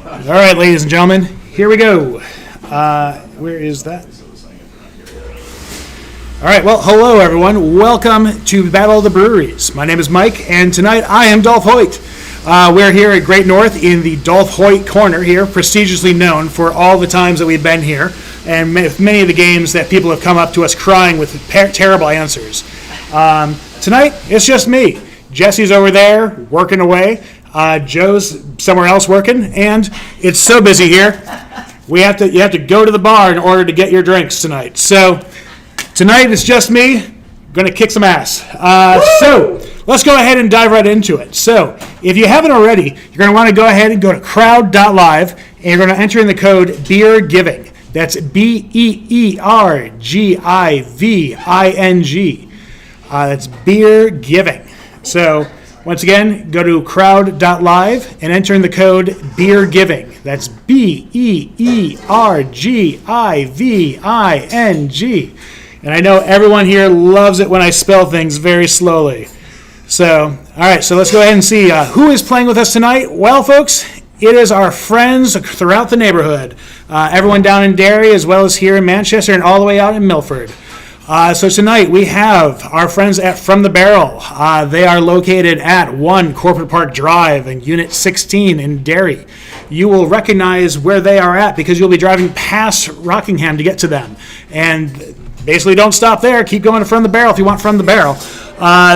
All right, ladies and gentlemen, here we go. Where is that? All right, well, hello, everyone. Welcome to Battle of the Breweries. My name is Mike, and tonight I am Dolph Hoyt. We're here at Great North in the Dolph Hoyt Corner here, prestigiously known for all the times that we've been here, and many of the games that people have come up to us crying with terrible answers. Tonight, it's just me. Jesse's over there working away. Joe's somewhere else working, and it's so busy here. You have to go to the bar in order to get your drinks tonight. So tonight it's just me, going to kick some ass. So let's go ahead and dive right into it. So if you haven't already, you're going to want to go ahead and go to crowd.live, and you're going to enter in the code BEERGIVING. That's BEERGIVING. That's BEERGIVING. So once again, go to crowd.live and enter in the code BEERGIVING. That's BEERGIVING. And I know everyone here loves it when I spell things very slowly. So, all right, so let's go ahead and see who is playing with us tonight. Well, folks, it is our friends throughout the neighborhood. Everyone down in Derry, as well as here in Manchester and all the way out in Milford. So tonight we have our friends at From the Barrel. They are located at 1 Corporate Park Drive in Unit 16 in Derry. You will recognize where they are at because you'll be driving past Rockingham to get to them. And basically don't stop there. Keep going to From the Barrel if you want From the Barrel.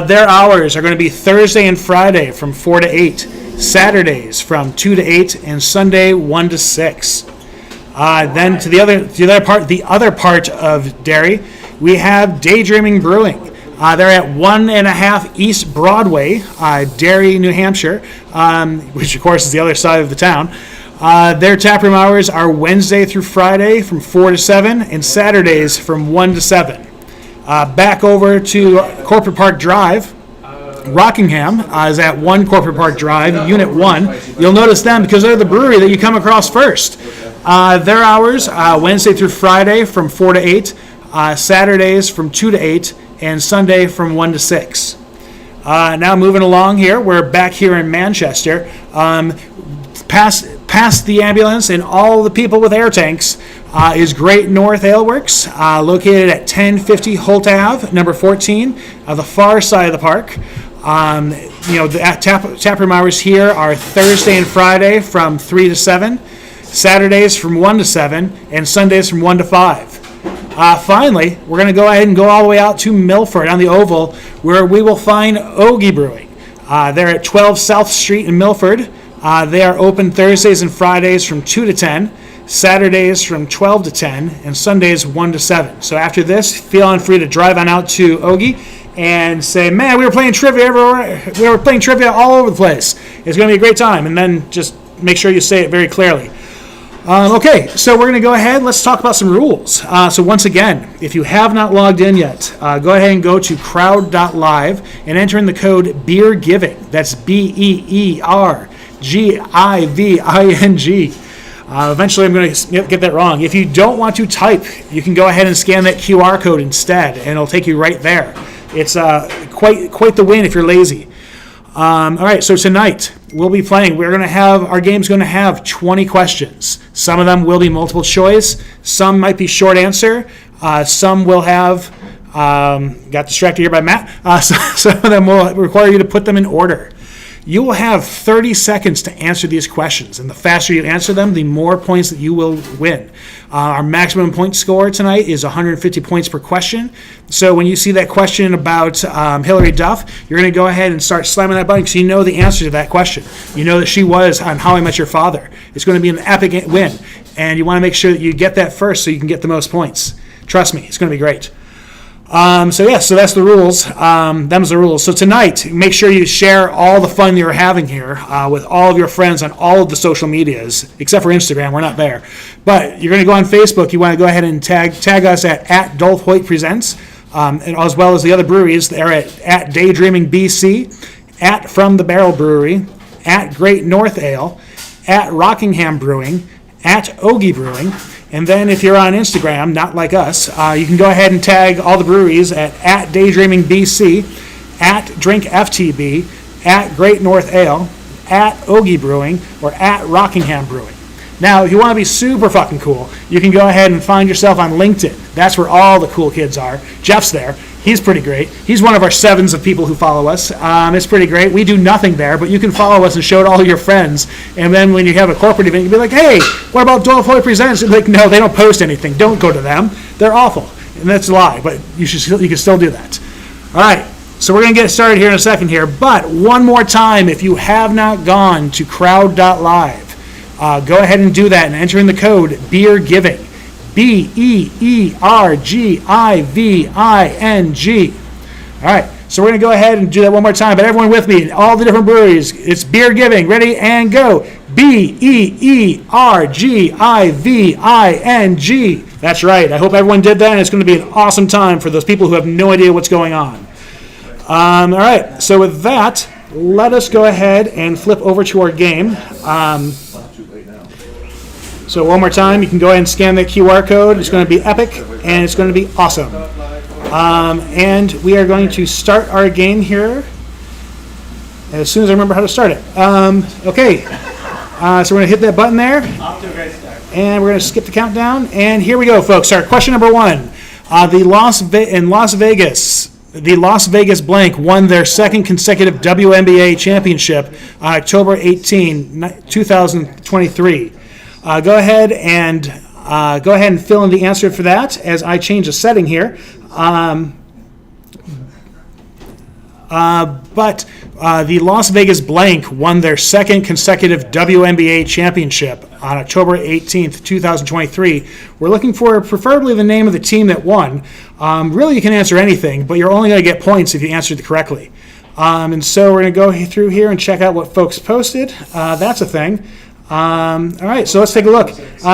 Their hours are going to be Thursday and Friday from 4 to 8, Saturdays from 2 to 8, and Sunday 1 to 6. Then to the other part of Derry, we have Daydreaming Brewing. They're at 1.5 East Broadway, Derry, New Hampshire, which of course is the other side of the town. Their taproom hours are Wednesday through Friday from 4 to 7 and Saturdays from 1 to 7. Back over to Corporate Park Drive. Rockingham is at 1 Corporate Park Drive, Unit 1. You'll notice them because they're the brewery that you come across first. Their hours, Wednesday through Friday from 4 to 8. Saturdays from 2 to 8, and Sunday from 1 to 6. Now moving along here, we're back here in Manchester. Past the ambulance and all the people with air tanks is Great North Ale Works, located at 1050 Holt Ave, number 14, the far side of the park. The taproom hours here are Thursday and Friday from 3 to 7, Saturdays from 1 to 7, and Sundays from 1 to 5. Finally, we're going to go ahead and go all the way out to Milford on the Oval, where we will find Ogie Brewing. They're at 12 South Street in Milford. They are open Thursdays and Fridays from 2 to 10, Saturdays from 12 to 10, and Sundays 1 to 7. So after this, feel free to drive on out to Ogie and say, man, we were playing trivia everywhere. We were playing trivia all over the place. It's going to be a great time. And then just make sure you say it very clearly. Okay, so we're going to go ahead. Let's talk about some rules. So once again, if you have not logged in yet, go ahead and go to crowd.live and enter in the code BEERGIVING. That's BEERGIVING. Eventually I'm going to get that wrong. If you don't want to type, you can go ahead and scan that QR code instead, and it'll take you right there. It's quite the win if you're lazy. All right, so tonight we'll be playing. Our game's going to have 20 questions. Some of them will be multiple choice. Some might be short answer. Some will have, got distracted here by Matt. Some of them will require you to put them in order. You will have 30 seconds to answer these questions, and the faster you answer them, the more points that you will win. Our maximum point score tonight is 150 points per question. So when you see that question about Hillary Duff, you're going to go ahead and start slamming that button because you know the answer to that question. You know that she was on How I Met Your Father. It's going to be an epic win, and you want to make sure that you get that first so you can get the most points. Trust me, it's going to be great. So that's the rules. Them's the rules. So tonight, make sure you share all the fun you're having here with all of your friends on all of the social medias, except for Instagram. We're not there. But you're going to go on Facebook. You want to go ahead and tag us at Dolph Hoyt Presents, and as well as the other breweries. They're at Daydreaming BC, at From the Barrel Brewery, at Great North Ale, at Rockingham Brewing, at Ogie Brewing. And then if you're on Instagram, not like us, you can go ahead and tag all the breweries at Daydreaming BC, at Drink FTB, at Great North Ale, at Ogie Brewing or at Rockingham Brewing. Now, if you want to be super fucking cool, you can go ahead and find yourself on LinkedIn. That's where all the cool kids are. Jeff's there. He's pretty great. He's one of our 7s of people who follow us. It's pretty great. We do nothing there, but you can follow us and show it all your friends. And then when you have a corporate event, you can be like, hey, what about Dolph Hoyt Presents? And like, no, they don't post anything. Don't go to them. They're awful. And that's a lie, but you can still do that. All right. So we're going to get started here in a second here. But one more time, if you have not gone to crowd.live, go ahead and do that and enter in the code BEERGIVING. BEERGIVING. All right, so we're going to go ahead and do that one more time. But everyone with me, all the different breweries, it's beer giving. Ready and go. BEERGIVING. That's right. I hope everyone did that, and it's going to be an awesome time for those people who have no idea what's going on. All right, so with that, let us go ahead and flip over to our game. So one more time, you can go ahead and scan the QR code. It's going to be epic, and it's going to be awesome. And we are going to start our game here as soon as I remember how to start it. Okay, so we're going to hit that button there, and we're going to skip the countdown. And here we go, folks. Our question number 1. In Las Vegas, the Las Vegas Blank won their 2nd consecutive WNBA championship on October 18, 2023. Go ahead and fill in the answer for that as I change a setting here. But the Las Vegas Blank won their 2nd consecutive WNBA championship on October 18th, 2023. We're looking for preferably the name of the team that won. Really, you can answer anything, but you're only going to get points if you answered it correctly. And so we're going to go through here and check out what folks posted. That's a thing. All right, so let's take a look.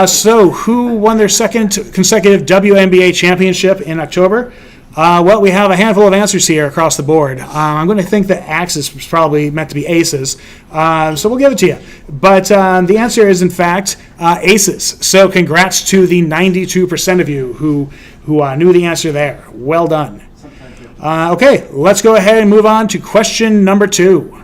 So who won their 2nd consecutive WNBA championship in October? Well, we have a handful of answers here across the board. I'm going to think that Axis was probably meant to be Aces, so we'll give it to you. But the answer is, in fact, Aces. So congrats to the 92% of you who knew the answer there. Well done. Okay, let's go ahead and move on to question number 2.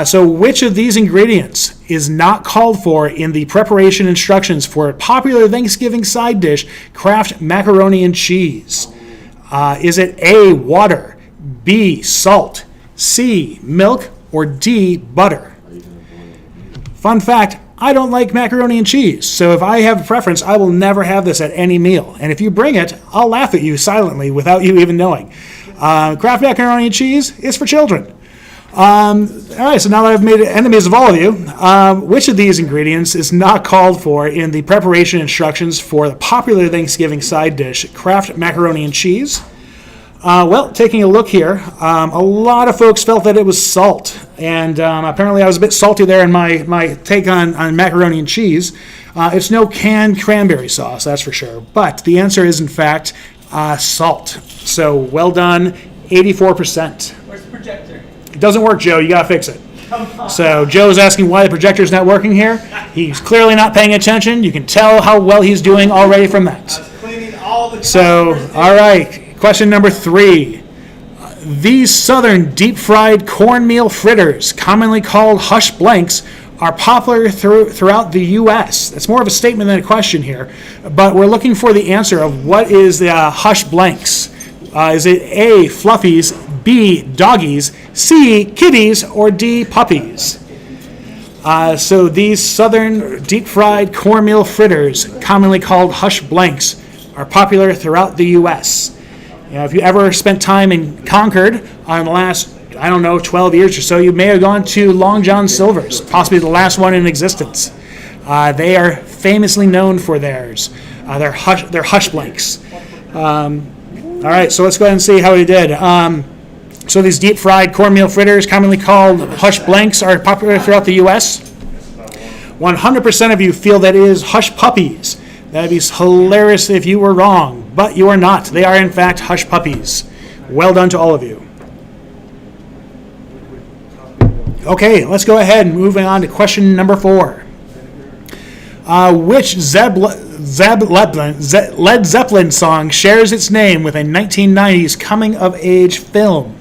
So which of these ingredients is not called for in the preparation instructions for a popular Thanksgiving side dish, Kraft macaroni and cheese? Is it A, water, B, salt, C, milk, or D, butter? Fun fact, I don't like macaroni and cheese, so if I have a preference, I will never have this at any meal. And if you bring it, I'll laugh at you silently without you even knowing. Kraft macaroni and cheese is for children. All right, so now that I've made enemies of all of you, which of these ingredients is not called for in the preparation instructions for the popular Thanksgiving side dish, Kraft macaroni and cheese? Well, taking a look here, a lot of folks felt that it was salt, and apparently I was a bit salty there in my take on macaroni and cheese. It's no canned cranberry sauce, that's for sure, but the answer is, in fact, salt. So well done, 84%. Where's the projector? It doesn't work, Joe. You got to fix it. So Joe's asking why the projector's not working here. He's clearly not paying attention. You can tell how well he's doing already from that. So, all right. Question number 3. These southern deep-fried cornmeal fritters, commonly called hush blanks, are popular throughout the U.S. That's more of a statement than a question here. But we're looking for the answer of what is the hush blanks. Is it A, fluffies, B, doggies, C, kitties, or D, puppies? So these southern deep-fried cornmeal fritters, commonly called hush blanks, are popular throughout the U.S. You know, if you ever spent time in Concord in the last, 12 years or so, you may have gone to Long John Silver's, possibly the last one in existence. They are famously known for theirs. Their hush blanks. All right, so let's go ahead and see how he did. So these deep-fried cornmeal fritters, commonly called hush blanks, are popular throughout the U.S. 100% of you feel that it is hush puppies. That would be hilarious if you were wrong, but you are not. They are, in fact, hush puppies. Well done to all of you. Okay, let's go ahead and moving on to question number 4. Which Led Zeppelin song shares its name with a 1990s coming-of-age film?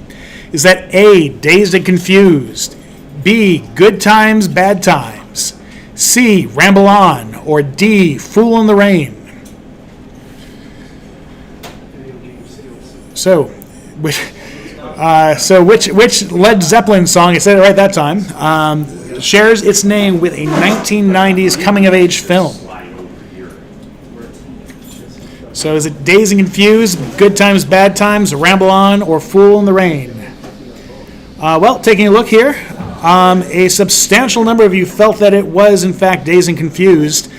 Is that A, Dazed and Confused, B, Good Times, Bad Times, C, Ramble On, or D, Fool in the Rain? So, which Led Zeppelin song, I said it right that time, shares its name with a 1990s coming-of-age film? So is it Dazed and Confused, Good Times, Bad Times, Ramble On, or Fool in the Rain? Well, taking a look here, a substantial number of you felt that it was, in fact, Dazed and Confused.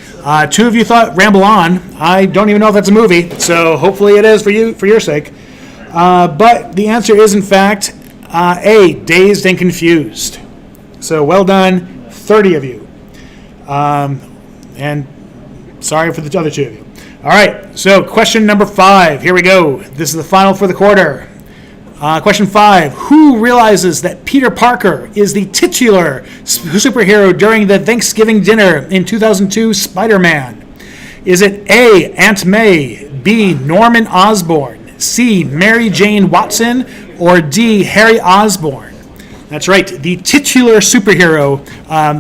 2 of you thought Ramble On. I don't even know if that's a movie, so hopefully it is for your sake. But the answer is, in fact, A, Dazed and Confused. So well done, 30 of you. And sorry for the other 2 of you. All right, so question number 5. Here we go. This is the final for the quarter. Question 5. Who realizes that Peter Parker is the titular superhero during the Thanksgiving dinner in 2002 Spider-Man? Is it A, Aunt May, B, Norman Osborn, C, Mary Jane Watson, or D, Harry Osborn? That's right, the titular superhero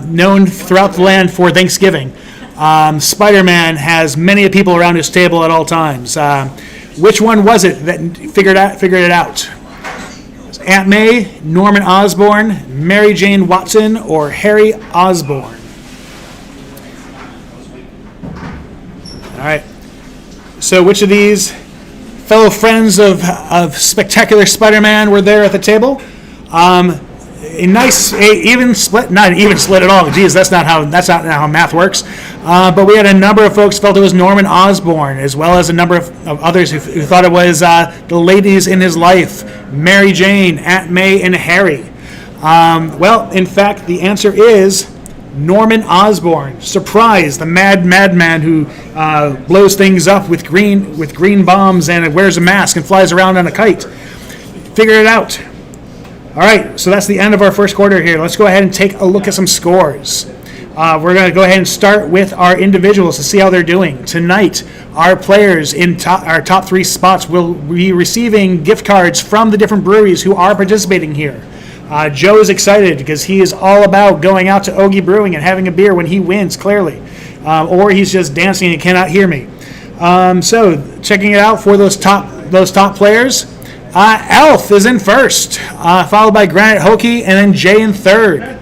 known throughout the land for Thanksgiving. Spider-Man has many people around his table at all times. Which one was it that figured it out? Aunt May, Norman Osborn, Mary Jane Watson, or Harry Osborn? All right. So which of these fellow friends of Spectacular Spider-Man were there at the table? Even split, not an even split at all. Geez, that's not how math works. But we had a number of folks felt it was Norman Osborn, as well as a number of others who thought it was the ladies in his life, Mary Jane, Aunt May, and Harry. Well, in fact, the answer is Norman Osborn. Surprise, the madman who blows things up with green bombs and wears a mask and flies around on a kite. Figure it out. All right, so that's the end of our first quarter here. Let's go ahead and take a look at some scores. We're going to go ahead and start with our individuals to see how they're doing. Tonight, our players in our top 3 spots will be receiving gift cards from the different breweries who are participating here. Joe is excited because he is all about going out to Ogie Brewing and having a beer when he wins, clearly. Or he's just dancing and cannot hear me. So checking it out for those top players. Elf is in first, followed by Granite Hokey, and then Jay in third.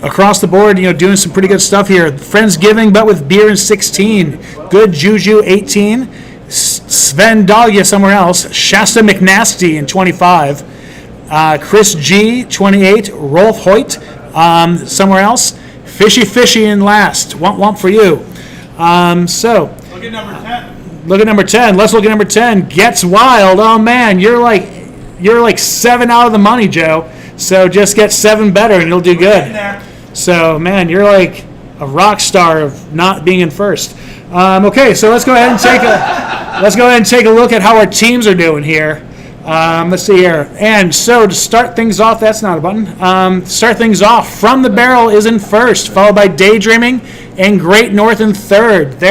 Across the board, doing some pretty good stuff here. Friendsgiving, but with beer in 16. Good Juju, 18. Sven Dahlia somewhere else. Shasta McNasty in 25. Chris G, 28. Rolf Hoyt somewhere else. Fishy in last. Womp for you. Look at number 10. Look at number 10. Let's look at number 10. Gets Wild. Oh, man, you're like 7 out of the money, Joe. So just get 7 better and you'll do good. So, man, you're like a rock star of not being in first. Okay, so let's go ahead and take a look at how our teams are doing here. Let's see here. And so to start things off, that's not a button. Start things off, From the Barrel is in first, followed by Daydreaming and Great North in third.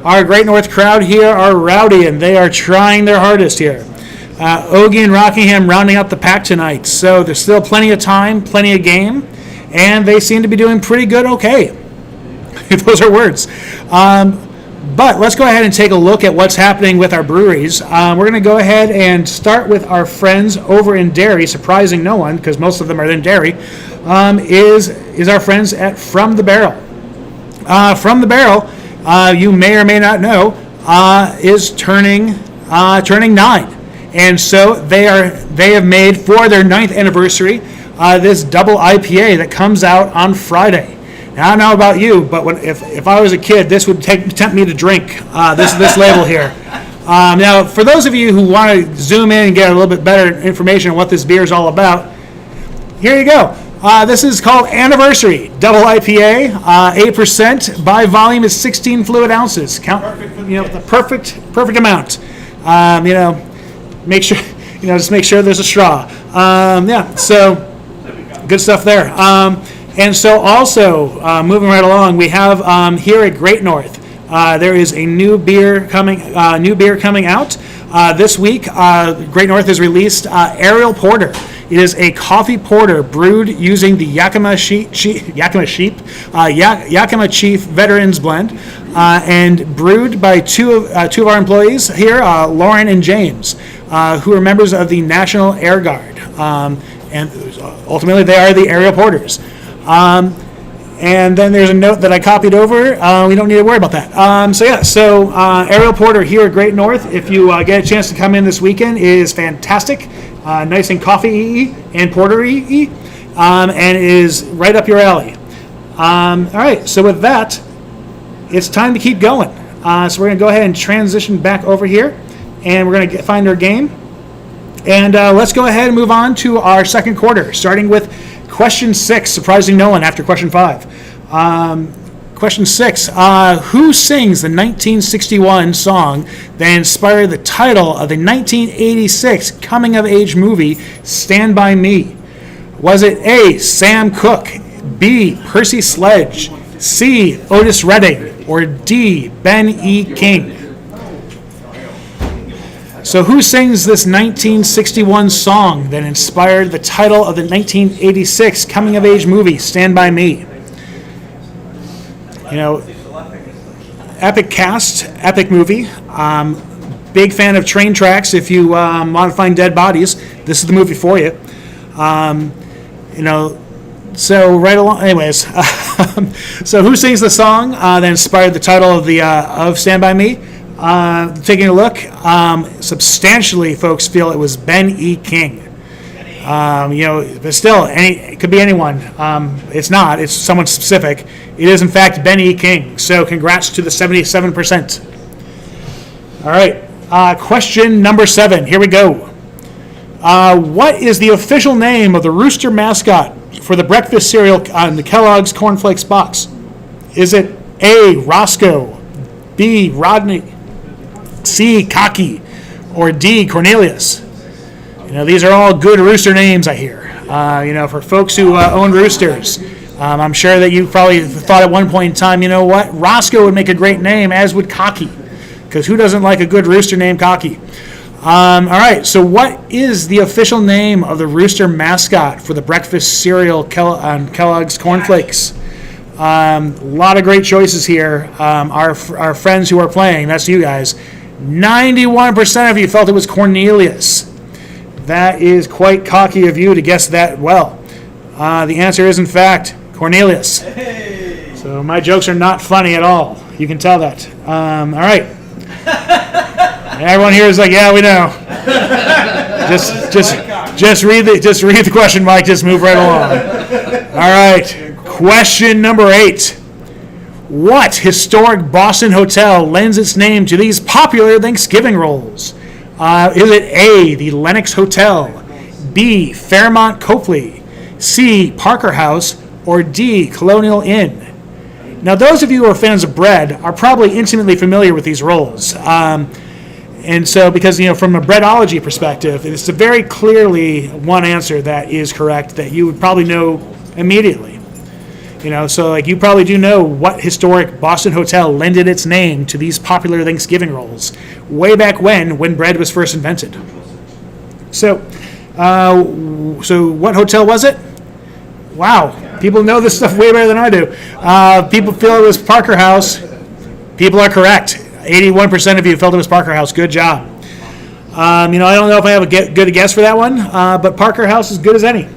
Our Great North crowd here are rowdy, and they are trying their hardest here. Ogie and Rockingham rounding out the pack tonight. So there's still plenty of time, plenty of game, and they seem to be doing pretty good okay. Those are words. But let's go ahead and take a look at what's happening with our breweries. We're going to go ahead and start with our friends over in Derry, surprising no one because most of them are in Derry, is our friends at From the Barrel. From the Barrel, you may or may not know, is turning 9. And so they have made for their 9th anniversary this double IPA that comes out on Friday. Now, I don't know about you, but if I was a kid, this would tempt me to drink this label here. Now, for those of you who want to zoom in and get a little bit better information on what this beer is all about, here you go. This is called Anniversary Double IPA, 8% by volume is 16 fluid ounces. The perfect amount. Make sure just make sure there's a straw. So good stuff there. And so also, moving right along, we have here at Great North, there is a new beer coming out. This week, Great North has released Ariel Porter. It is a coffee porter brewed using the Yakima Chief Veterans Blend, and brewed by two of our employees here, Lauren and James, who are members of the National Air Guard, and ultimately they are the aerial porters. And then there's a note that I copied over. We don't need to worry about that. Aerial Porter here at Great North, if you get a chance to come in this weekend, is fantastic. Nice and coffee-y and porter-y, and is right up your alley. All right, so with that, it's time to keep going. So we're going to go ahead and transition back over here, and we're going to find our game. And let's go ahead and move on to our second quarter, starting with Question 6, surprising no one after Question 5. Question 6, who sings the 1961 song that inspired the title of the 1986 coming-of-age movie, Stand By Me? Was it A, Sam Cooke, B, Percy Sledge, C, Otis Redding, or D, Ben E. King? So who sings this 1961 song that inspired the title of the 1986 coming-of-age movie, Stand By Me? You know, epic cast, epic movie. Big fan of train tracks. If you want to find dead bodies, this is the movie for you. So right along. Anyways, so who sings the song that inspired the title of Stand By Me? Taking a look, substantially, folks feel it was Ben E. King. But still, it could be anyone. It's not. It's someone specific. It is, in fact, Ben E. King. So congrats to the 77%. All right. Question number 7. Here we go. What is the official name of the rooster mascot for the breakfast cereal on the Kellogg's Corn Flakes box? Is it A, Roscoe, B, Rodney, C, Cocky, or D, Cornelius? These are all good rooster names, I hear. For folks who own roosters, I'm sure that you probably thought at one point in time, you know what, Roscoe would make a great name, as would Cocky, because who doesn't like a good rooster named Cocky? All right, so what is the official name of the rooster mascot for the breakfast cereal on Kellogg's Corn Flakes? A lot of great choices here. Our friends who are playing, that's you guys, 91% of you felt it was Cornelius. That is quite cocky of you to guess that well. The answer is, in fact, Cornelius. Hey. So my jokes are not funny at all. You can tell that. All right. Everyone here is like, yeah, we know. Just read the question, Mike. Just move right along. All right. Question number 8. What historic Boston hotel lends its name to these popular Thanksgiving rolls? Is it A, the Lenox Hotel, B, Fairmont Copley, C, Parker House, or D, Colonial Inn? Now, those of you who are fans of bread are probably intimately familiar with these rolls. And so, because, from a breadology perspective, it's a very clearly one answer that is correct that you would probably know immediately. So you probably do know what historic Boston hotel lended its name to these popular Thanksgiving rolls way back when bread was first invented. So what hotel was it? Wow, people know this stuff way better than I do. People feel it was Parker House. People are correct. 81% of you felt it was Parker House. Good job. I don't know if I have a good guess for that one, but Parker House is good as any.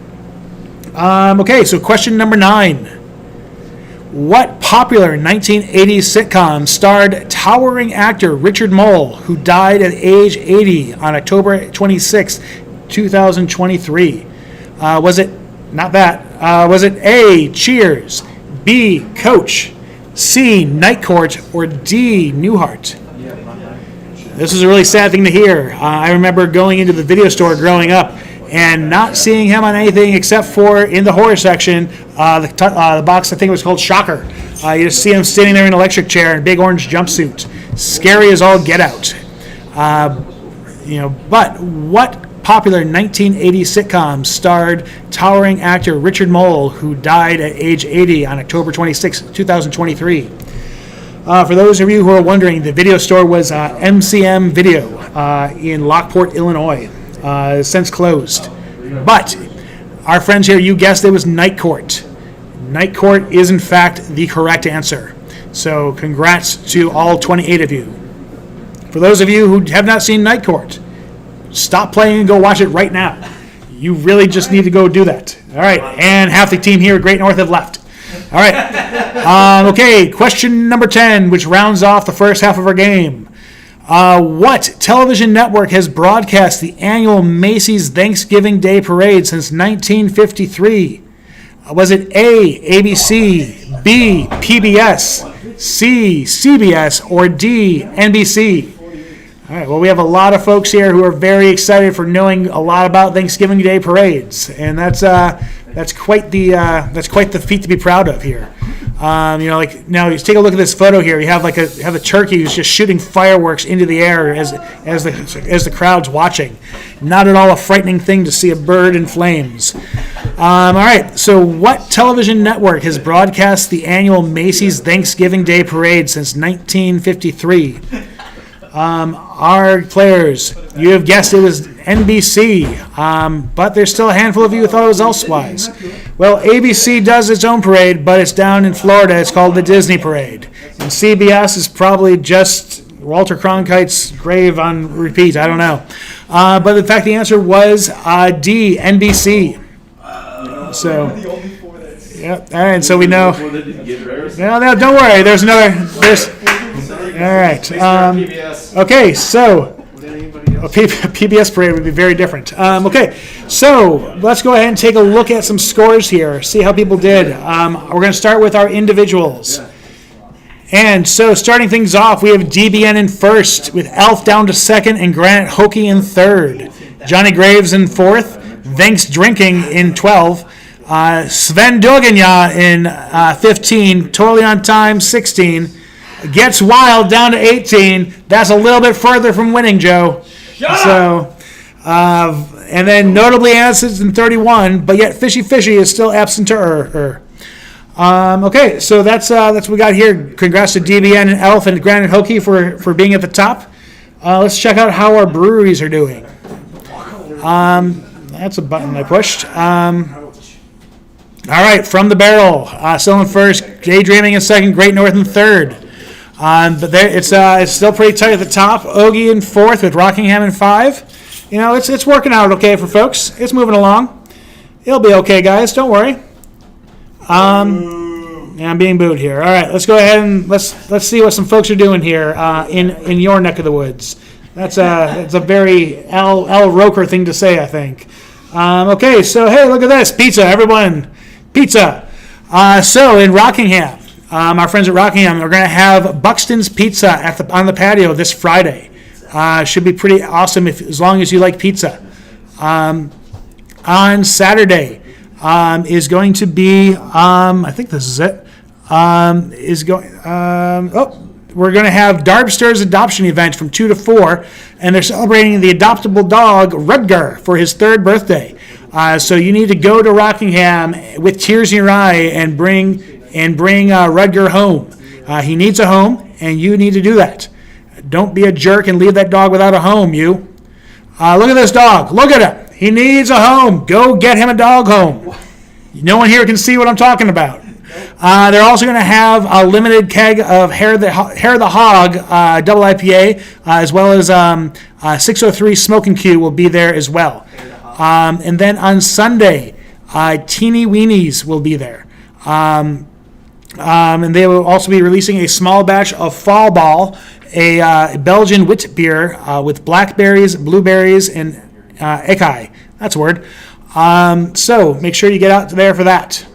Okay, so question number 9. What popular 1980s sitcom starred towering actor Richard Mole, who died at age 80 on October 26, 2023? Was it, not that, was it A, Cheers, B, Coach, C, Night Court, or D, Newhart? This is a really sad thing to hear. I remember going into the video store growing up and not seeing him on anything except for in the horror section, the box I think it was called Shocker. You just see him sitting there in an electric chair in a big orange jumpsuit. Scary as all get out. But what popular 1980 sitcom starred towering actor Richard Mole, who died at age 80 on October 26, 2023? For those of you who are wondering, the video store was MCM Video in Lockport, Illinois. Since closed. But Our friends here, you guessed it was Night Court. Night Court is, in fact, the correct answer. So congrats to all 28 of you. For those of you who have not seen Night Court, stop playing and go watch it right now. You really just need to go do that. All right, and half the team here at Great North have left. All right. Okay, question number 10, which rounds off the first half of our game. What television network has broadcast the annual Macy's Thanksgiving Day Parade since 1953? Was it A, ABC, B, PBS, C, CBS, or D, NBC? All right, well, we have a lot of folks here who are very excited for knowing a lot about Thanksgiving Day parades, and that's quite the feat to be proud of here. Like now, you take a look at this photo here. You have a turkey who's just shooting fireworks into the air as the crowd's watching. Not at all a frightening thing to see a bird in flames. All right, so what television network has broadcast the annual Macy's Thanksgiving Day Parade since 1953? Our players, you have guessed it was NBC, but there's still a handful of you who thought it was elsewise. Well, ABC does its own parade, but it's down in Florida. It's called the Disney Parade. And CBS is probably just Walter Cronkite's grave on repeat. I don't know. But in fact, the answer was D, NBC. So, yeah, all right, so we know. No, don't worry. There's all right. Okay, so a PBS parade would be very different. Okay, so let's go ahead and take a look at some scores here, see how people did. We're going to start with our individuals. And so starting things off, we have DBN in first, with Elf down to second and Granite Hokie in third. Johnny Graves in fourth, Thanks Drinking in 12. Sven Doganya in 15, Totally on Time 16. Gets Wild down to 18. That's a little bit further from winning, Joe. So, and then Notably Absent in 31, but yet Fishy is still absent to her. Okay, so that's what we got here. Congrats to DBN and Elf and Granite Hokie for being at the top. Let's check out how our breweries are doing. That's a button I pushed. All right, From the Barrel, still in first. Daydreaming in second. Great North in third. But it's still pretty tight at the top. Ogie in fourth with Rockingham in 5. It's working out okay for folks. It's moving along. It'll be okay, guys. Don't worry. Yeah, I'm being booed here. All right, let's go ahead and let's see what some folks are doing here in your neck of the woods. That's a very Al Roker thing to say, I think. Okay, so hey, look at this pizza, everyone, pizza. So in Rockingham. Our friends at Rockingham are going to have Buxton's Pizza on the patio this Friday. Should be pretty awesome as long as you like pizza. On Saturday is going to be, I think this is it, we're going to have Darbster's adoption event from 2 to 4, and they're celebrating the adoptable dog, Rudger, for his 3rd birthday. So you need to go to Rockingham with tears in your eye and bring Rudger home. He needs a home, and you need to do that. Don't be a jerk and leave that dog without a home, you. Look at this dog. Look at him. He needs a home. Go get him a dog home. No one here can see what I'm talking about. They're also going to have a limited keg of Hair of the Hog double IPA, as well as 603 Smoking Q will be there as well. And then on Sunday, Teeny Weenies will be there. And they will also be releasing a small batch of Fall Ball, a Belgian wit beer with blackberries, blueberries, and acai. That's a word. So make sure you get out there for that.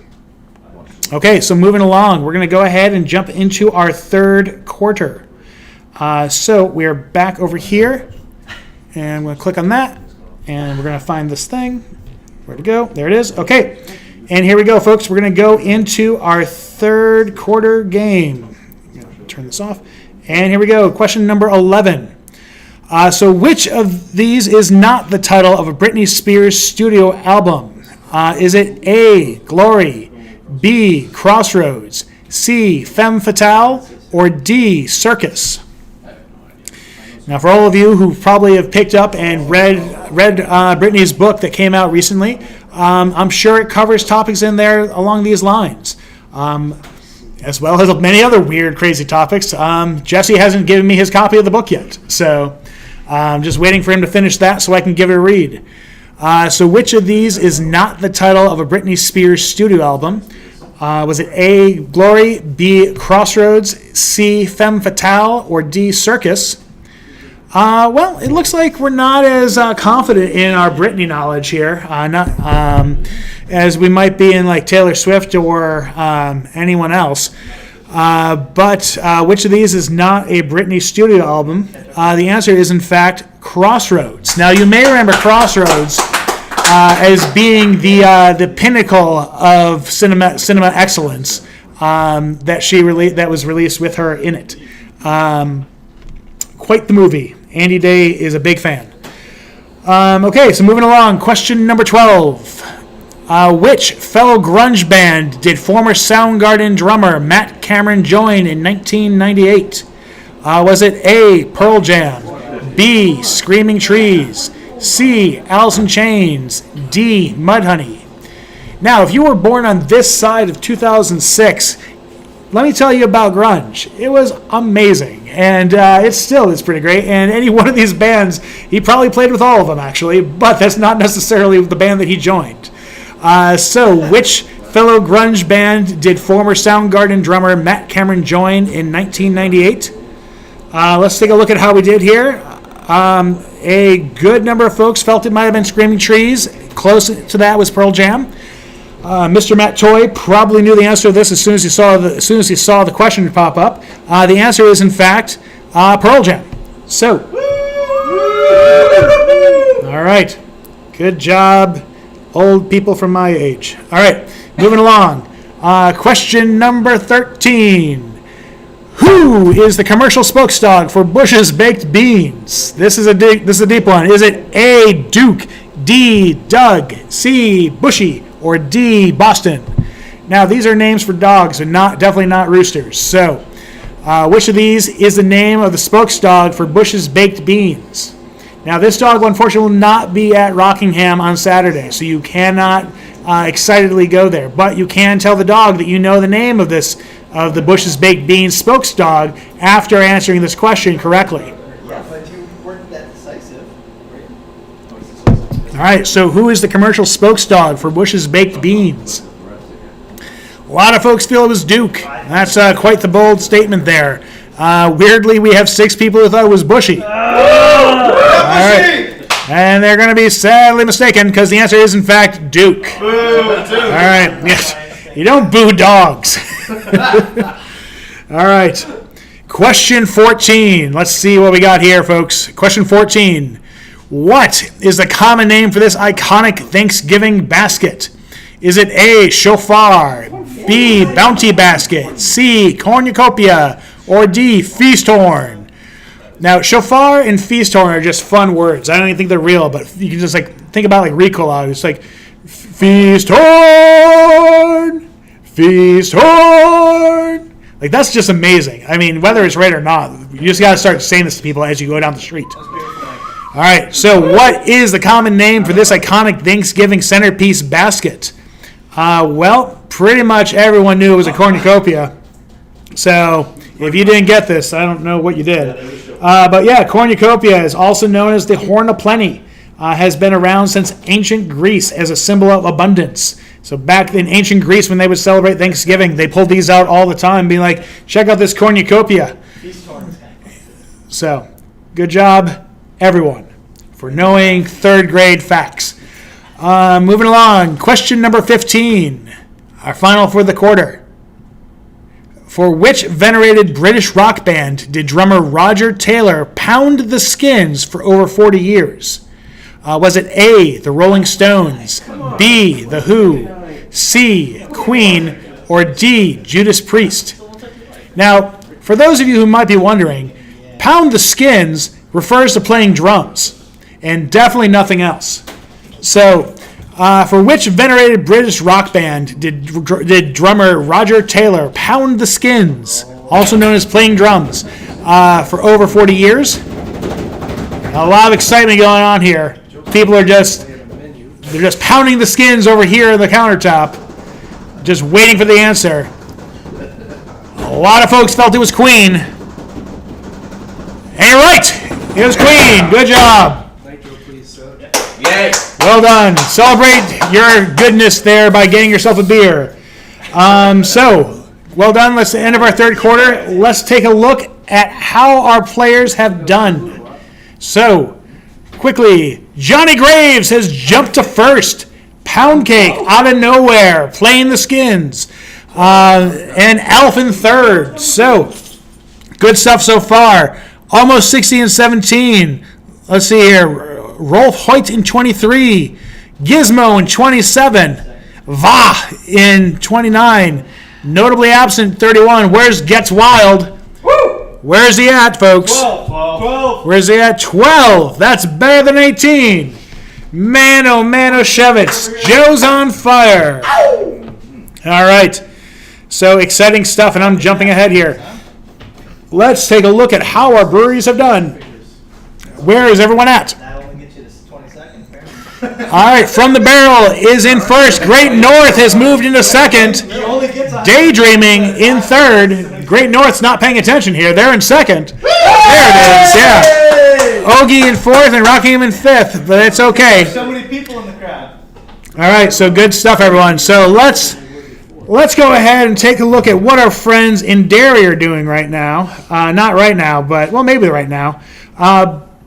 Okay, so moving along, we're going to go ahead and jump into our 3rd quarter. So we're back over here, and I'm going to click on that, and we're going to find this thing. Where'd it go? There it is. Okay, and here we go, folks. We're going to go into our 3rd quarter game. I'm going to turn this off. And here we go. Question number 11. So which of these is not the title of a Britney Spears studio album? Is it A, Glory, B, Crossroads, C, Femme Fatale, or D, Circus? Now, for all of you who probably have picked up and read Britney's book that came out recently, I'm sure it covers topics in there along these lines, as well as many other weird, crazy topics. Jesse hasn't given me his copy of the book yet, so I'm just waiting for him to finish that so I can give it a read. So which of these is not the title of a Britney Spears studio album? Was it A, Glory, B, Crossroads, C, Femme Fatale, or D, Circus? Well, it looks like we're not as confident in our Britney knowledge here, not as we might be in like Taylor Swift or anyone else. But which of these is not a Britney studio album? The answer is, in fact, Crossroads. Now, you may remember Crossroads as being the pinnacle of cinema excellence that was released with her in it. Quite the movie. Andy Day is a big fan. Okay, so moving along. Question number 12. Which fellow grunge band did former Soundgarden drummer Matt Cameron join in 1998? Was it A, Pearl Jam, B, Screaming Trees, C, Alice in Chains, D, Mudhoney? Now, if you were born on this side of 2006, let me tell you about grunge. It was amazing, and it still is pretty great. And any one of these bands, he probably played with all of them, actually, but that's not necessarily the band that he joined. So which fellow grunge band did former Soundgarden drummer Matt Cameron join in 1998? Let's take a look at how we did here. A good number of folks felt it might have been Screaming Trees. Close to that was Pearl Jam. Mr. Matt Toy probably knew the answer to this as soon as he saw the question pop up. The answer is, in fact, Pearl Jam. So, all right, good job, old people from my age. All right, moving along. Question number 13. Who is the commercial spokesdog for Bush's Baked Beans? This is a deep one. Is it A, Duke, D, Doug, C, Bushy, or D, Boston? Now, these are names for dogs and definitely not roosters. So, which of these is the name of the spokesdog for Bush's Baked Beans? Now, this dog, unfortunately, will not be at Rockingham on Saturday, so you cannot excitedly go there. But you can tell the dog that you know the name of the Bush's Baked Beans spokesdog after answering this question correctly. Yeah, but you weren't that decisive. All right, so who is the commercial spokesdog for Bush's Baked Beans? A lot of folks feel it was Duke. That's quite the bold statement there. Weirdly, we have 6 people who thought it was Bushy. All right. And they're going to be sadly mistaken because the answer is, in fact, Duke. Boo, Duke. All right. Yes. You don't boo dogs. All right. Question 14. Let's see what we got here, folks. Question 14. What is the common name for this iconic Thanksgiving basket? Is it A, shofar, B, bounty basket, C, cornucopia, or D, feast horn? Now, shofar and feast horn are just fun words. I don't even think they're real, but you can just think about Ricola. It's like feast horn, feast horn. That's just amazing. I mean, whether it's right or not, you just got to start saying this to people as you go down the street. All right, so what is the common name for this iconic Thanksgiving centerpiece basket? Well, pretty much everyone knew it was a cornucopia. So if you didn't get this, I don't know what you did. But yeah, cornucopia is also known as the horn of plenty. Has been around since ancient Greece as a symbol of abundance. So back in ancient Greece, when they would celebrate Thanksgiving, they pulled these out all the time, being like, check out this cornucopia. So, good job, everyone, for knowing third grade facts. Moving along, question number 15, our final for the quarter. For which venerated British rock band did drummer Roger Taylor pound the skins for over 40 years? Was it A, the Rolling Stones, B, the Who, C, Queen, or D, Judas Priest? Now, for those of you who might be wondering, pound the skins refers to playing drums, and definitely nothing else. So, for which venerated British rock band did drummer Roger Taylor pound the skins, also known as playing drums, for over 40 years? A lot of excitement going on here. People are just They're just pounding the skins over here on the countertop, just waiting for the answer. A lot of folks felt it was Queen. And you're right. It was Queen. Good job. Nitro, please, sir. Yay! Well done. Celebrate your goodness there by getting yourself a beer. So, well done. That's the end of our third quarter. Let's take a look at how our players have done. So, quickly, Johnny Graves has jumped to first. Pound Cake out of nowhere, playing the skins. And Elf in third. So, good stuff so far. Almost 60 and 17. Let's see here. Rolf Hoyt in 23. Gizmo in 27. Va in 29. Notably absent 31. Where's Gets Wild? Where's he at, folks? 12. Where's he at? 12. That's better than 18. Mano Shevitz. Joe's on fire. All right. So exciting stuff, and I'm jumping ahead here. Let's take a look at how our breweries have done. Where is everyone at? That only gets you to 20 seconds, apparently. All right, From the Barrel is in first. Great North has moved into second. He only gets a Daydreaming in third. Great North's not paying attention here. They're in second. There it is, yeah. Ogie in fourth and Rockingham in fifth, but it's okay. So many people in the crowd. All right, so good stuff, everyone. So let's go ahead and take a look at what our friends in Derry are doing right now. Not right now, but, well, maybe right now.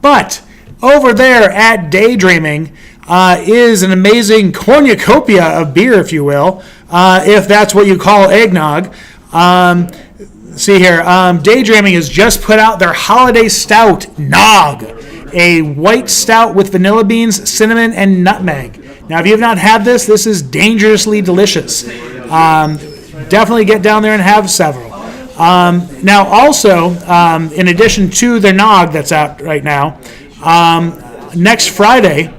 But over there at Daydreaming is an amazing cornucopia of beer, if you will, if that's what you call eggnog. See here, Daydreaming has just put out their holiday stout, Nog, a white stout with vanilla beans, cinnamon, and nutmeg. Now, if you have not had this, this is dangerously delicious. Definitely get down there and have several. Now, also, in addition to their Nog that's out right now, next Friday,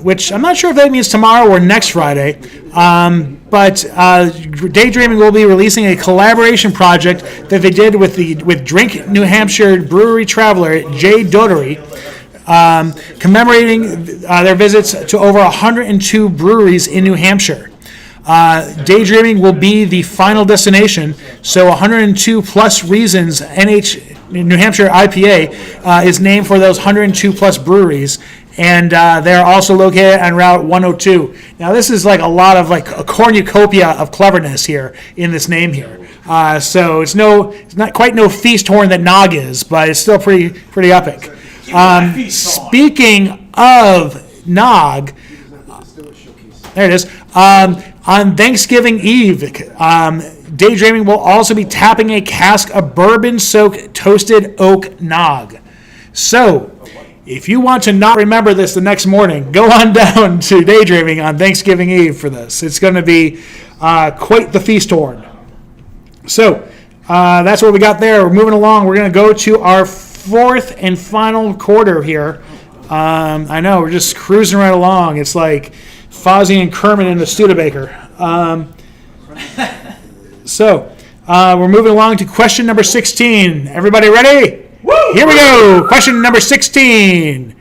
which I'm not sure if that means tomorrow or next Friday, but Daydreaming will be releasing a collaboration project that they did with Drink New Hampshire Brewery Traveler Jay Dotery, commemorating their visits to over 102 breweries in New Hampshire. Daydreaming will be the final destination, so 102 plus reasons New Hampshire IPA is named for those 102 plus breweries, and they're also located on Route 102. Now this is like a lot of like a cornucopia of cleverness here in this name here. So it's not quite no feast horn that Nog is, but it's still pretty epic. Speaking of Nog, there it is. On Thanksgiving Eve, Daydreaming will also be tapping a cask of bourbon-soaked toasted oak Nog. So, if you want to not remember this the next morning, go on down to Daydreaming on Thanksgiving Eve for this. It's going to be quite the feast horn. So, that's what we got there. We're moving along. We're going to go to our fourth and final quarter here. I know, we're just cruising right along. It's like Fozzie and Kermit in the Studebaker. So, we're moving along to question number 16. Everybody ready? Woo! Here we go. Question number 16.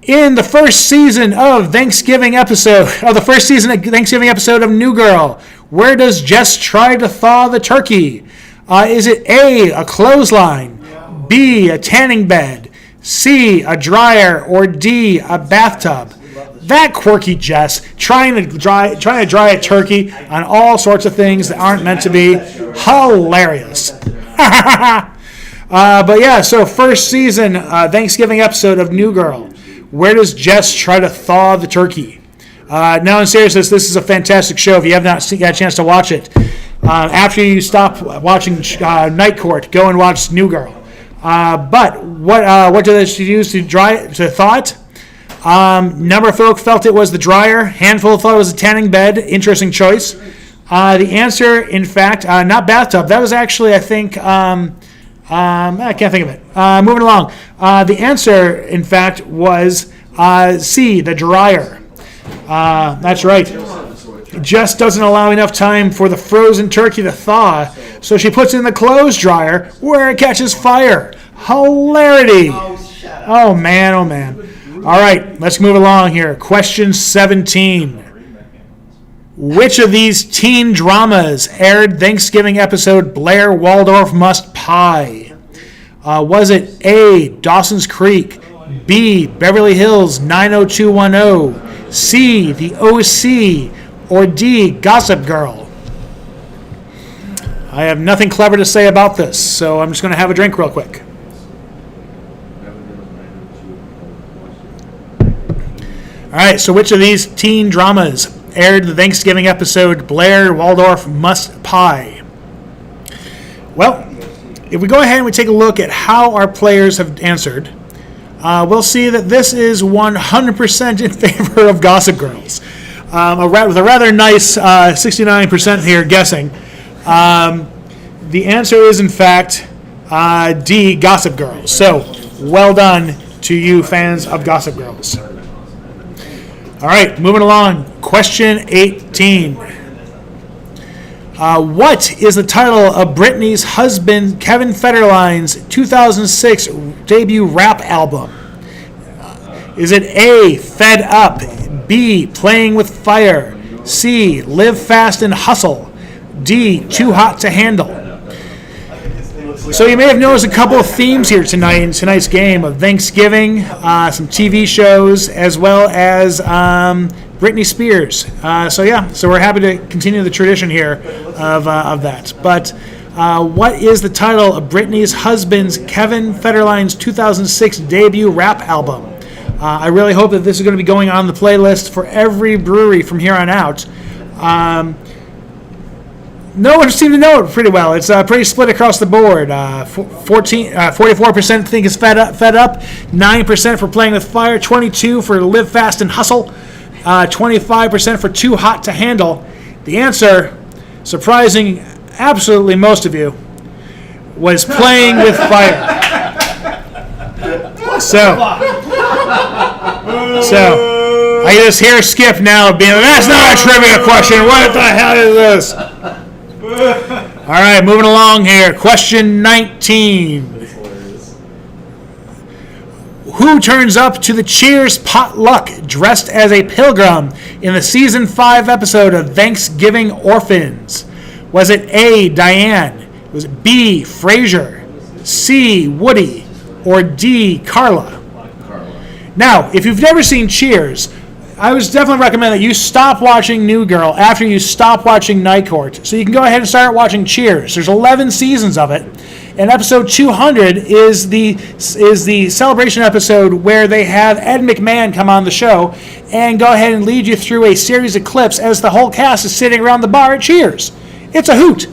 In the first season of Thanksgiving episode of New Girl, where does Jess try to thaw the turkey? Is it A, a clothesline, B, a tanning bed, C, a dryer, or D, a bathtub? That quirky Jess trying to dry a turkey on all sorts of things that aren't meant to be. Hilarious. But yeah, so first season Thanksgiving episode of New Girl. Where does Jess try to thaw the turkey? Now in seriousness, this is a fantastic show. If you have not got a chance to watch it, after you stop watching Night Court, go and watch New Girl. But what do they use to thaw it? Number of folk felt it was the dryer. Handful thought it was a tanning bed. Interesting choice. The answer, in fact, not bathtub. That was actually, I think, I can't think of it. Moving along. The answer, in fact, was C, the dryer. That's right. Just doesn't allow enough time for the frozen turkey to thaw, so she puts it in the clothes dryer where it catches fire. Hilarity. Oh, man, oh, man. All right, let's move along here. Question 17. Which of these teen dramas aired Thanksgiving episode Blair Waldorf Must Pie? Was it A, Dawson's Creek, B, Beverly Hills 90210, C, The OC, or D, Gossip Girl? I have nothing clever to say about this, so I'm just going to have a drink real quick. All right, so which of these teen dramas aired the Thanksgiving episode Blair Waldorf Must Pie? Well, if we go ahead and we take a look at how our players have answered, we'll see that this is 100% in favor of Gossip Girls, with a rather nice 69% here guessing. The answer is, in fact, D, Gossip Girls. So, well done to you fans of Gossip Girls. All right, moving along. Question 18. What is the title of Britney's husband, Kevin Federline's 2006 debut rap album? Is it A, Fed Up, B, Playing with Fire, C, Live Fast and Hustle, D, Too Hot to Handle? So you may have noticed a couple of themes here tonight in tonight's game of Thanksgiving, some TV shows, as well as Britney Spears. So we're happy to continue the tradition here of that. But what is the title of Britney's husband's, Kevin Federline's 2006 debut rap album? I really hope that this is going to be going on the playlist for every brewery from here on out. No one seemed to know it pretty well. It's pretty split across the board. 44% think it's fed up, 9% for Playing with Fire, 22% for Live Fast and Hustle, 25% for Too Hot to Handle. The answer, surprising absolutely most of you, was Playing with Fire. So I just hear Skip now being, that's not a trivia question. What the hell is this? All right, moving along here. Question 19. Who turns up to the Cheers potluck dressed as a pilgrim in the season 5 episode of Thanksgiving Orphans? Was it A, Diane? Was it B, Frasier? C, Woody? Or D, Carla? Now, if you've never seen Cheers, I would definitely recommend that you stop watching New Girl after you stop watching Night Court. So you can go ahead and start watching Cheers. There's 11 seasons of it. And episode 200 is the celebration episode where they have Ed McMahon come on the show and go ahead and lead you through a series of clips as the whole cast is sitting around the bar at Cheers. It's a hoot.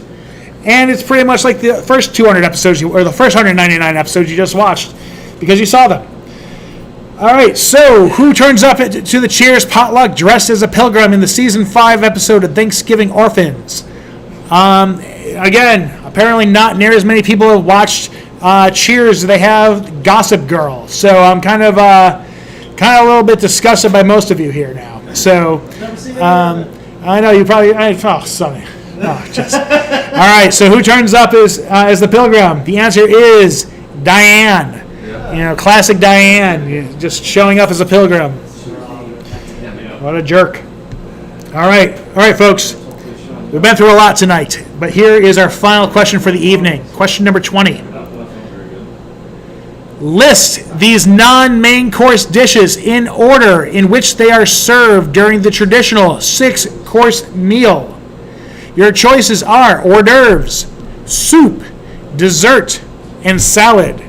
And it's pretty much like the first 200 episodes, or the first 199 episodes you just watched, because you saw them. All right, so who turns up to the Cheers potluck dressed as a pilgrim in the season 5 episode of Thanksgiving Orphans? Again, apparently not near as many people have watched Cheers as they have Gossip Girl. So I'm kind of a little bit disgusted by most of you here now. So I know you probably. Sonny. All right, so who turns up as the pilgrim? The answer is Diane. Classic Diane, just showing up as a pilgrim. What a jerk. All right, folks. We've been through a lot tonight, but here is our final question for the evening. Question number 20. List these non-main course dishes in order in which they are served during the traditional 6-course meal. Your choices are hors d'oeuvres, soup, dessert, and salad.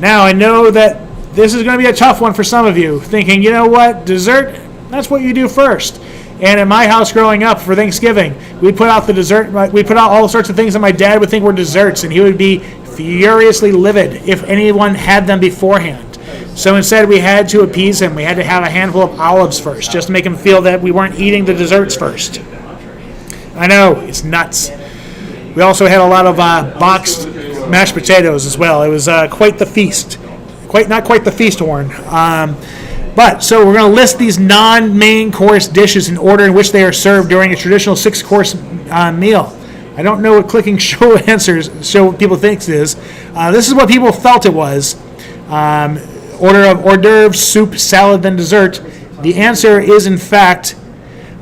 Now, I know that this is going to be a tough one for some of you, thinking, you know what, dessert, that's what you do first. And in my house growing up for Thanksgiving, we put out the dessert, we put out all sorts of things that my dad would think were desserts, and he would be furiously livid if anyone had them beforehand. So instead, we had to appease him. We had to have a handful of olives first, just to make him feel that we weren't eating the desserts first. I know, it's nuts. We also had a lot of boxed mashed potatoes as well. It was quite the feast. Not quite the feast, Warren. But so we're going to list these non-main course dishes in order in which they are served during a traditional 6-course meal. I don't know what clicking show answers, show what people think it is. This is what people felt it was. order of hors d'oeuvres, soup, salad, then dessert. The answer is, in fact,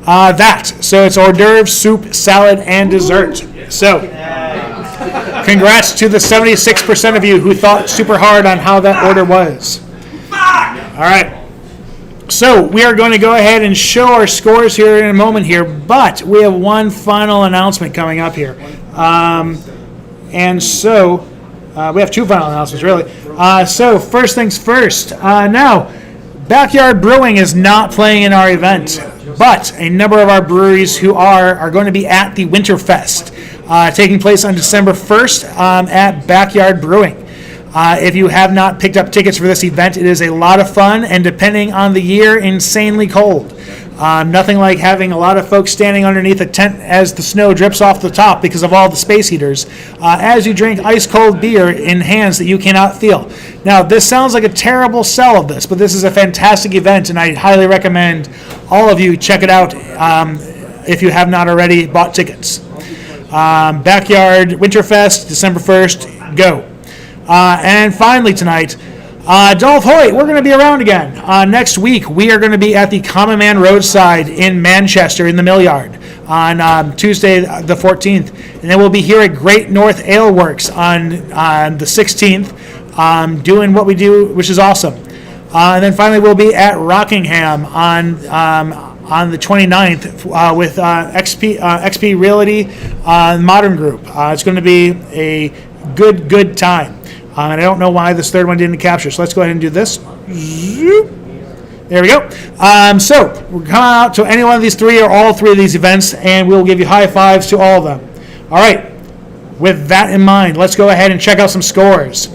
that. So it's hors d'oeuvres, soup, salad, and dessert. So congrats to the 76% of you who thought super hard on how that order was. All right. So we are going to go ahead and show our scores here in a moment here, but we have one final announcement coming up here. And so we have two final announcements, really. So first things first. Now, Backyard Brewing is not playing in our event, but a number of our breweries who are going to be at the Winterfest, taking place on December 1st at Backyard Brewing. If you have not picked up tickets for this event, it is a lot of fun and, depending on the year, insanely cold. Nothing like having a lot of folks standing underneath a tent as the snow drips off the top because of all the space heaters, as you drink ice-cold beer in hands that you cannot feel. Now, this sounds like a terrible sell of this, but this is a fantastic event, and I highly recommend all of you check it out if you have not already bought tickets. Backyard Winterfest, December 1st, go. And finally tonight, Dolph Hoyt, we're going to be around again. Next week, we are going to be at the Common Man Roadside in Manchester in the Mill Yard on Tuesday the 14th. And then we'll be here at Great North Ale Works on the 16th doing what we do, which is awesome. And then finally, we'll be at Rockingham on the 29th with XP Realty Modern Group. It's going to be a good time. And I don't know why this third one didn't capture, so let's go ahead and do this. There we go. So we're coming out to any one of these three or all three of these events, and we'll give you high fives to all of them. All right. With that in mind, let's go ahead and check out some scores.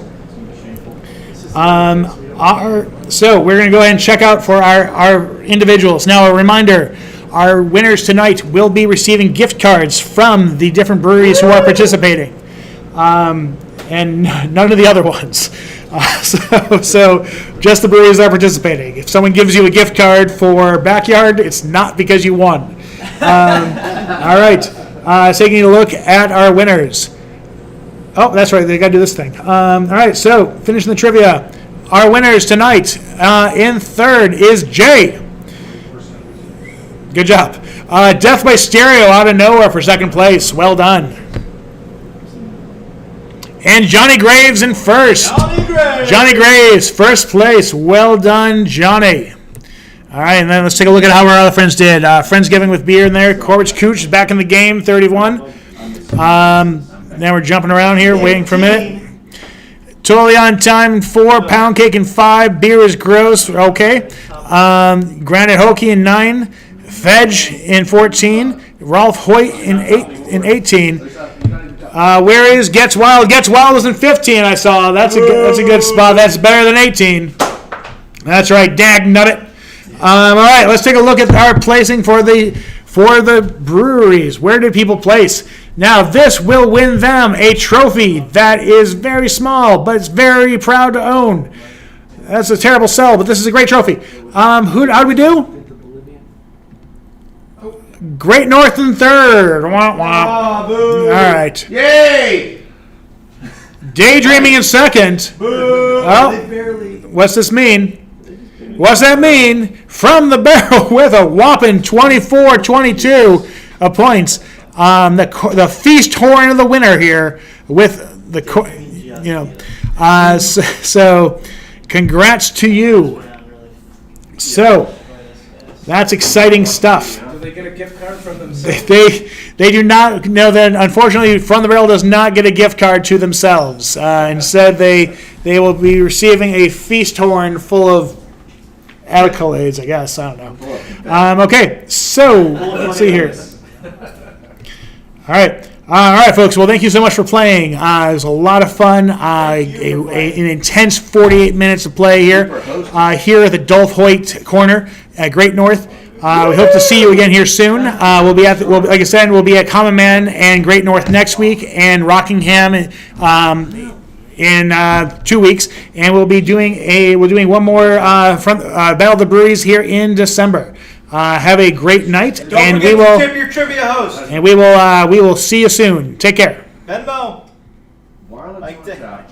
So we're going to go ahead and check out for our individuals. Now, a reminder, our winners tonight will be receiving gift cards from the different breweries who are participating. And none of the other ones. So just the breweries that are participating. If someone gives you a gift card for Backyard, it's not because you won. All right. Taking a look at our winners. Oh, that's right. They got to do this thing. All right. So finishing the trivia. Our winners tonight in third is Jay. Good job. Death by Stereo out of nowhere for second place. Well done. And Johnny Graves in first. Johnny Graves, first place. Well done, Johnny. All right, and then let's take a look at how our other friends did. Friendsgiving with beer in there. Corbett Cooch is back in the game, 31. Now we're jumping around here, waiting for a minute. Totally on time, 4. Pound Cake in 5. Beer is gross, okay. Granite Hokey in 9. Fedge in 14. Rolf Hoyt in 18. Where is Gets Wild? Gets Wild was in 15, I saw. That's a good spot. That's better than 18. That's right, dag nut it. All right, let's take a look at our placing for the breweries. Where did people place? Now, this will win them a trophy that is very small, but it's very proud to own. That's a terrible sell, but this is a great trophy. How do we do? Great North in third. Womp womp. Boo. All right. Yay! Daydreaming in second. Boo. Oh, what's this mean? What's that mean? From the barrel with a whopping 24-22 points. The feast horn of the winner here with the so congrats to you. So that's exciting stuff. Do they get a gift card from themselves? They do not. No, then unfortunately, From the Barrel does not get a gift card to themselves. Instead, they will be receiving a feast horn full of accolades, I guess. I don't know. Okay, so let's see here. All right, folks. Well, thank you so much for playing. It was a lot of fun. An intense 48 minutes of play here at the Dolph Hoyt Corner at Great North. We hope to see you again here soon. Like I said, we'll be at Common Man and Great North next week, and Rockingham in 2 weeks, and we're doing one more Battle of the Breweries here in December. Have a great night, Don't forget to tip your trivia host. And we will see you soon. Take care. Venmo. Like that.